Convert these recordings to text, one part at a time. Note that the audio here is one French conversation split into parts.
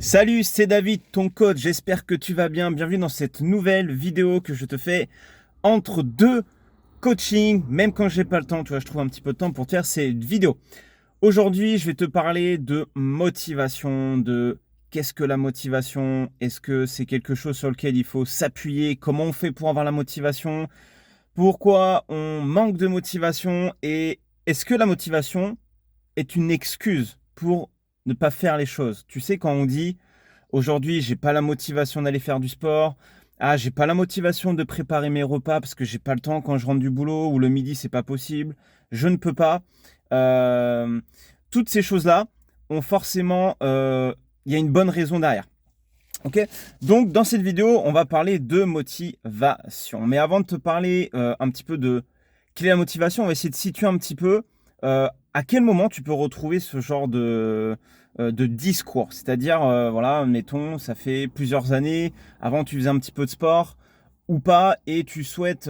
Salut, c'est David, ton coach. J'espère que tu vas bien. Bienvenue dans cette nouvelle vidéo que je te fais entre deux coachings. Même quand j'ai pas le temps, tu vois, je trouve un petit peu de temps pour te faire cette vidéo. Aujourd'hui, je vais te parler de motivation, de qu'est-ce que la motivation? Est-ce que c'est quelque chose sur lequel il faut s'appuyer? Comment on fait pour avoir la motivation? Pourquoi on manque de motivation? Et est-ce que la motivation est une excuse pour ne pas faire les choses? Tu sais, quand on dit aujourd'hui, j'ai pas la motivation d'aller faire du sport. Ah, j'ai pas la motivation de préparer mes repas parce que j'ai pas le temps quand je rentre du boulot ou le midi, c'est pas possible. Je ne peux pas. Euh, Toutes ces choses-là ont forcément, il y a une bonne raison derrière. Ok. Donc, dans cette vidéo, on va parler de motivation. Mais avant de te parler un petit peu de quelle est la motivation, on va essayer de situer un petit peu à quel moment tu peux retrouver ce genre de discours. C'est-à-dire, voilà, mettons, ça fait plusieurs années, avant tu faisais un petit peu de sport ou pas, et tu souhaites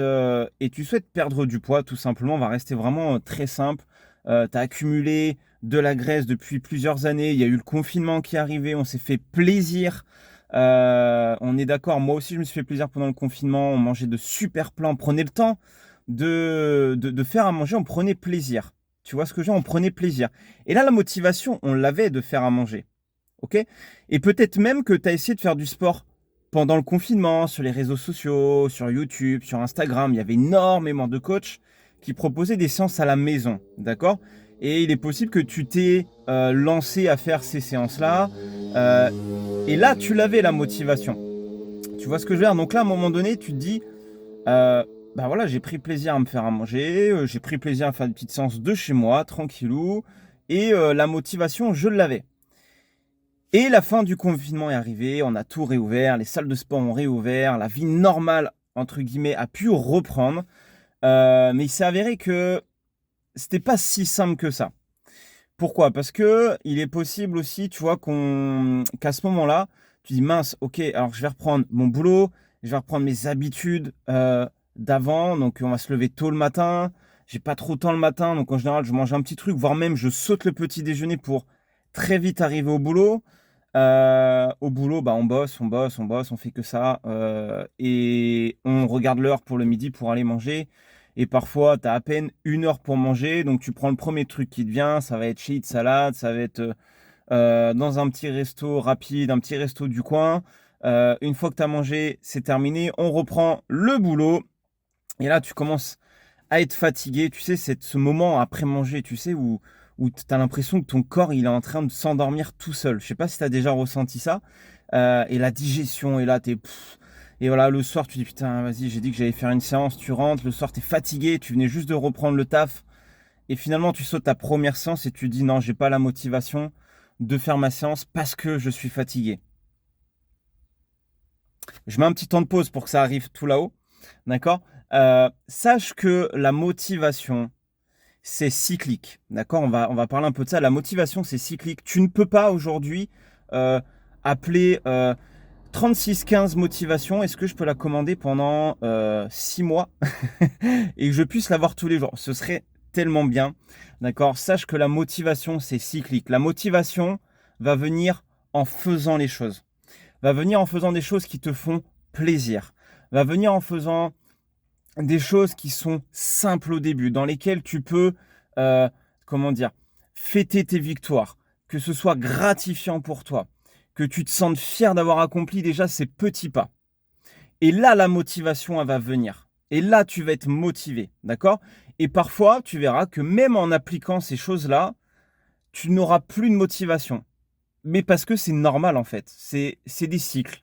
perdre du poids, tout simplement. On va rester vraiment très simple. Tu as accumulé de la graisse depuis plusieurs années. Il y a eu le confinement qui est arrivé. On s'est fait plaisir. On est d'accord. Moi aussi, je me suis fait plaisir pendant le confinement. On mangeait de super plats. On prenait le temps de faire à manger. On prenait plaisir. Tu vois ce que je veux dire? On prenait plaisir. Et là, la motivation, on l'avait de faire à manger. Ok? Et peut-être même que tu as essayé de faire du sport pendant le confinement, sur les réseaux sociaux, sur YouTube, sur Instagram. Il y avait énormément de coachs qui proposaient des séances à la maison. D'accord? Et il est possible que tu t'es lancé à faire ces séances-là. Euh, et là, tu l'avais la motivation. Tu vois ce que je veux dire? Donc là, à un moment donné, tu te dis, bah voilà, j'ai pris plaisir à me faire à manger, j'ai pris plaisir à faire une petite séance de chez moi, tranquillou, et la motivation, je l'avais. Et la fin du confinement est arrivée, on a tout réouvert, les salles de sport ont réouvert, la vie normale, entre guillemets, a pu reprendre, mais il s'est avéré que c'était pas si simple que ça. Pourquoi? Parce que il est possible aussi, tu vois, qu'à ce moment-là, tu dis mince, ok, alors je vais reprendre mon boulot, je vais reprendre mes habitudes d'avant, donc on va se lever tôt le matin, j'ai pas trop de temps le matin, donc en général je mange un petit truc, voire même je saute le petit déjeuner pour très vite arriver au boulot. Au boulot, bah, on bosse, on bosse, on bosse, on fait que ça, et on regarde l'heure pour le midi pour aller manger. Et parfois, tu as à peine 1 heure pour manger, donc tu prends le premier truc qui te vient, ça va être chips, salade, ça va être dans un petit resto rapide, un petit resto du coin. Une fois que tu as mangé, c'est terminé, on reprend le boulot. Et là, tu commences à être fatigué. Tu sais, c'est ce moment après manger, tu sais, où tu as l'impression que ton corps, il est en train de s'endormir tout seul. Je sais pas si tu as déjà ressenti ça. Et la digestion, et là, t'es... Et voilà, le soir, tu dis, putain, vas-y, j'ai dit que j'allais faire une séance, tu rentres, le soir, t'es fatigué, tu venais juste de reprendre le taf, et finalement, tu sautes ta première séance et tu dis, non, j'ai pas la motivation de faire ma séance parce que je suis fatigué. Je mets un petit temps de pause pour que ça arrive tout là-haut, d'accord? Sache que la motivation, c'est cyclique, d'accord? On va parler un peu de ça. La motivation, c'est cyclique. Tu ne peux pas aujourd'hui euh, appeler 36-15 motivation. Est-ce que je peux la commander pendant 6 mois et que je puisse l'avoir tous les jours? Ce serait tellement bien, d'accord? Sache que la motivation, c'est cyclique. La motivation va venir en faisant les choses. Va venir en faisant des choses qui te font plaisir. Va venir en faisant des choses qui sont simples au début, dans lesquelles tu peux, euh, comment dire, fêter tes victoires, que ce soit gratifiant pour toi, que tu te sentes fier d'avoir accompli déjà ces petits pas. Et là, la motivation, elle va venir. Et là, tu vas être motivé, d'accord? Et parfois, tu verras que même en appliquant ces choses-là, tu n'auras plus de motivation. Mais parce que c'est normal, en fait. C'est des cycles.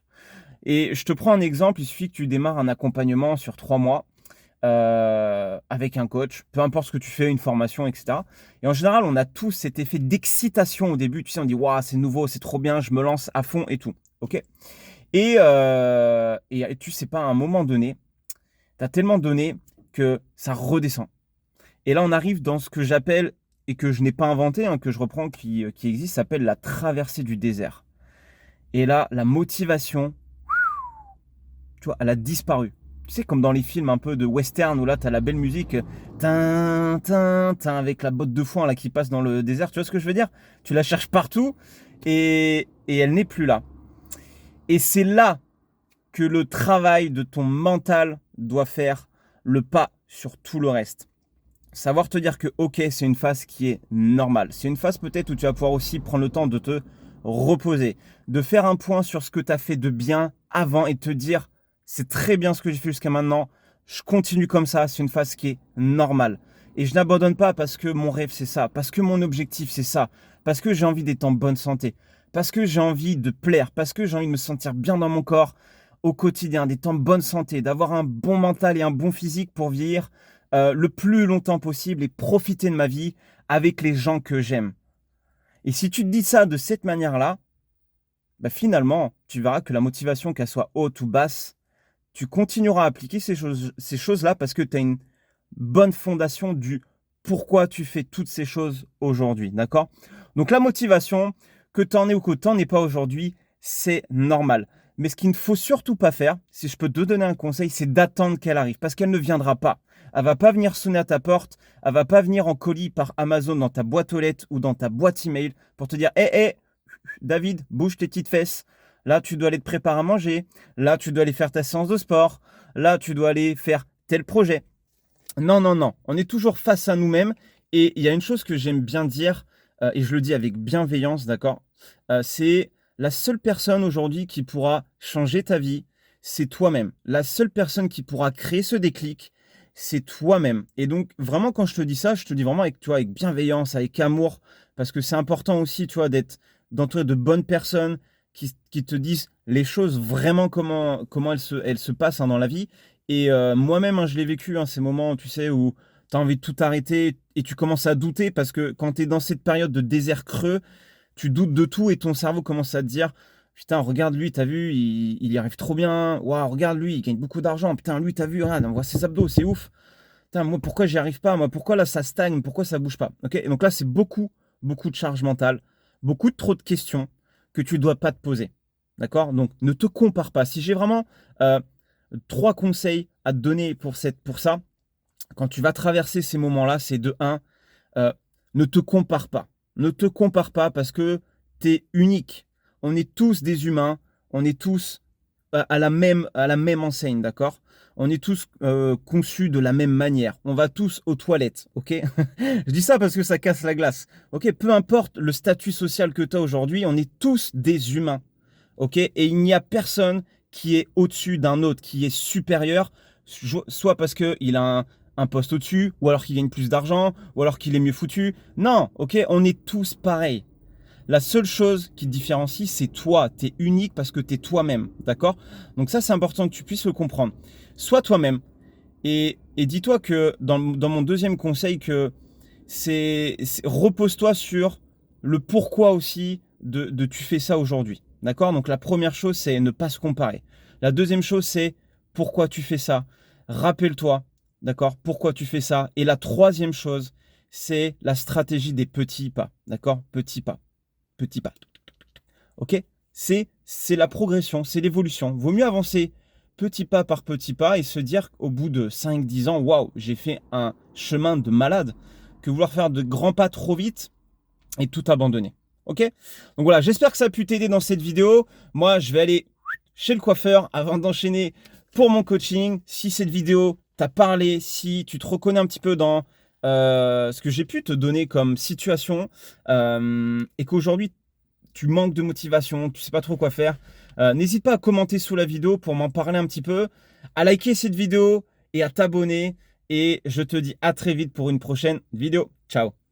Et je te prends un exemple, il suffit que tu démarres un accompagnement sur 3 mois avec un coach, peu importe ce que tu fais, une formation, etc. Et en général, on a tous cet effet d'excitation au début. Tu sais, on dit, waouh, c'est nouveau, c'est trop bien, je me lance à fond et tout. Ok? Et tu sais pas, à un moment donné, tu as tellement donné que ça redescend. Et là, on arrive dans ce que j'appelle, et que je n'ai pas inventé, hein, que je reprends, qui existe, s'appelle la traversée du désert. Et là, la motivation, tu vois, elle a disparu. Tu sais, comme dans les films un peu de western où là, tu as la belle musique, tin, tin, tin, avec la botte de foin là qui passe dans le désert. Tu vois ce que je veux dire? Tu la cherches partout et elle n'est plus là. Et c'est là que le travail de ton mental doit faire le pas sur tout le reste. Savoir te dire que ok, c'est une phase qui est normale. C'est une phase peut-être où tu vas pouvoir aussi prendre le temps de te reposer, de faire un point sur ce que tu as fait de bien avant et te dire c'est très bien ce que j'ai fait jusqu'à maintenant, je continue comme ça, c'est une phase qui est normale. Et je n'abandonne pas parce que mon rêve c'est ça, parce que mon objectif c'est ça, parce que j'ai envie d'être en bonne santé, parce que j'ai envie de plaire, parce que j'ai envie de me sentir bien dans mon corps au quotidien, d'être en bonne santé, d'avoir un bon mental et un bon physique pour vieillir le plus longtemps possible et profiter de ma vie avec les gens que j'aime. Et si tu te dis ça de cette manière-là, bah finalement, tu verras que la motivation, qu'elle soit haute ou basse, tu continueras à appliquer ces choses-là parce que tu as une bonne fondation du pourquoi tu fais toutes ces choses aujourd'hui. D'accord? Donc la motivation, que tu en aies ou que tu n'en aies pas aujourd'hui, c'est normal. Mais ce qu'il ne faut surtout pas faire, si je peux te donner un conseil, c'est d'attendre qu'elle arrive parce qu'elle ne viendra pas. Elle va pas venir sonner à ta porte, elle va pas venir en colis par Amazon dans ta boîte aux lettres ou dans ta boîte email pour te dire hé, David, bouge tes petites fesses. Là, tu dois aller te préparer à manger. Là, tu dois aller faire ta séance de sport. Là, tu dois aller faire tel projet. Non, non, non. On est toujours face à nous-mêmes. Et il y a une chose que j'aime bien dire, et je le dis avec bienveillance, d'accord? C'est la seule personne aujourd'hui qui pourra changer ta vie, c'est toi-même. La seule personne qui pourra créer ce déclic, c'est toi-même. Et donc, vraiment, quand je te dis ça, je te dis vraiment avec, tu vois, avec bienveillance, avec amour, parce que c'est important aussi, tu vois, d'être d'entourer de bonnes personnes qui te disent les choses vraiment comment elles se passent hein, dans la vie. Et moi-même, hein, je l'ai vécu, hein, ces moments, tu sais, où tu as envie de tout arrêter et tu commences à douter parce que quand tu es dans cette période de désert creux, tu doutes de tout et ton cerveau commence à te dire putain, regarde lui, t'as vu, il y arrive trop bien. Waouh, regarde lui, il gagne beaucoup d'argent. Putain, lui, t'as vu, regarde, on voit ses abdos, c'est ouf. Putain, moi, pourquoi j'y arrive pas? Moi, pourquoi là, ça stagne? Pourquoi ça bouge pas? Ok. Et donc là, c'est beaucoup, beaucoup de charge mentale, beaucoup de trop de questions que tu dois pas te poser. D'accord? Donc, ne te compare pas. Si j'ai vraiment euh, 3 conseils à te donner pour ça, quand tu vas traverser ces moments-là, c'est de 1, ne te compare pas. Ne te compare pas parce que tu es unique. On est tous des humains, on est tous à la même enseigne, d'accord? On est tous conçus de la même manière. On va tous aux toilettes, ok? Je dis ça parce que ça casse la glace. Ok, peu importe le statut social que tu as aujourd'hui, on est tous des humains, ok? Et il n'y a personne qui est au-dessus d'un autre, qui est supérieur, soit parce qu'il a un poste au-dessus, ou alors qu'il gagne plus d'argent, ou alors qu'il est mieux foutu. Non, ok? On est tous pareils. La seule chose qui te différencie, c'est toi. Tu es unique parce que tu es toi-même. D'accord? Donc ça, c'est important que tu puisses le comprendre. Sois toi-même. Et dis-toi que dans mon deuxième conseil, que repose-toi sur le pourquoi aussi de tu fais ça aujourd'hui. D'accord? Donc la première chose, c'est ne pas se comparer. La deuxième chose, c'est pourquoi tu fais ça. Rappelle-toi, d'accord? Pourquoi tu fais ça. Et la troisième chose, c'est la stratégie des petits pas. D'accord? Petits pas. Petit pas. Ok? C'est la progression, c'est l'évolution. Vaut mieux avancer petit pas par petit pas et se dire qu'au bout de 5-10 ans, waouh, j'ai fait un chemin de malade, que vouloir faire de grands pas trop vite et tout abandonner. Ok? Donc voilà, j'espère que ça a pu t'aider dans cette vidéo. Moi, je vais aller chez le coiffeur avant d'enchaîner pour mon coaching. Si cette vidéo t'a parlé, si tu te reconnais un petit peu dans ce que j'ai pu te donner comme situation et qu'aujourd'hui tu manques de motivation, tu sais pas trop quoi faire, n'hésite pas à commenter sous la vidéo pour m'en parler un petit peu, à liker cette vidéo et à t'abonner. Et je te dis à très vite pour une prochaine vidéo. Ciao!